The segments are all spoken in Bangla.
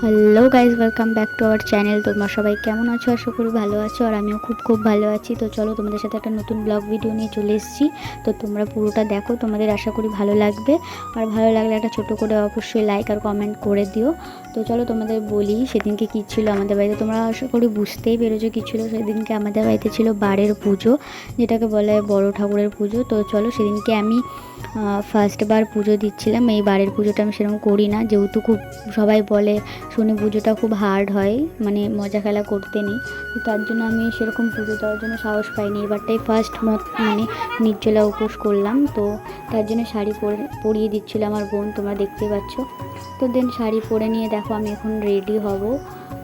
Hello guys, welcome back to our channel. তোমরা সবাই কেমন আছো? আশা করি ভালো আছো, আর আমিও খুব ভালো আছি। তো চলো তোমাদের সাথে একটা নতুন ব্লগ ভিডিও নিয়ে চলে এসেছি। তো তোমরা পুরোটা দেখো, তোমাদের আশা করি ভালো লাগবে। আর ভালো লাগলে একটা ছোটো করে অবশ্যই লাইক আর কমেন্ট করে দিও। তো চলো তোমাদের বলি সেদিনকে কী ছিল আমাদের বাড়িতে। তোমরা আশা করি বুঝতেই পেরেছো কী ছিল। সেদিনকে আমাদের বাড়িতে ছিল বাড়ির পুজো, যেটাকে বলে বড় ঠাকুরের পুজো। তো চলো সেদিনকে আমি ফার্স্টবার পুজো দিচ্ছিলাম। এই বাড়ির পুজোটা আমি সেরকম করি না, যেহেতু খুব সবাই বলে শুনি পুজোটা খুব হার্ড হয়, মানে মজা খেলা করতে নেই। তো তার জন্য আমি সেরকম পুজো দেওয়ার জন্য সাহস পাইনি। এবারটাই ফার্স্ট মানে নির্জলা উপোস করলাম। তো তার জন্য শাড়ি পরিয়ে দিচ্ছিল আমার বোন, তোমরা দেখতে পাচ্ছ। তো দেন শাড়ি পরে নিয়ে দেখো আমি এখন রেডি হব।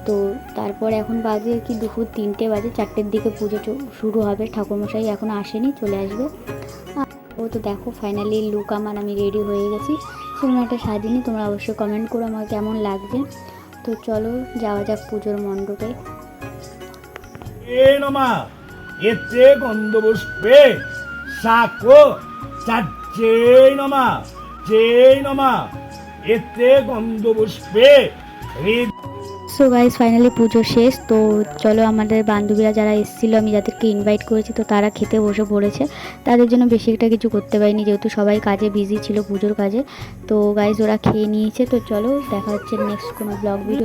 তো তারপর এখন বাজে কি দুপুর 3টে বাজে, 4টের দিকে পুজো শুরু হবে। ঠাকুরমশাই এখন আসেনি, চলে আসবে। ও তো দেখো ফাইনালি লুক আমার, আমি রেডি হয়ে গেছি। সেরকম একটা সাজিনি, তোমরা অবশ্যই কমেন্ট করো আমার কেমন লাগছে। তো চলো যাওয়া যাক পুজোর মণ্ডপে। এতে গন্ধপুষ্পে সাকো চাচ্চে নমা জয় নমা এতে গন্ধপুষ্পে। সো গাইজ ফাইনালি পুজো শেষ। তো চলো আমাদের বান্ধবীরা যারা এসেছিলো, আমি যাদেরকে ইনভাইট করেছি, তো তারা খেতে বসে পড়েছে। তাদের জন্য বেশি একটা কিছু করতে পারিনি, যেহেতু সবাই কাজে বিজি ছিল পুজোর কাজে। তো গাইজ ওরা খেয়ে নিয়েছে। তো চলো দেখা হচ্ছে নেক্সট কোনো ব্লগ ভিডিও।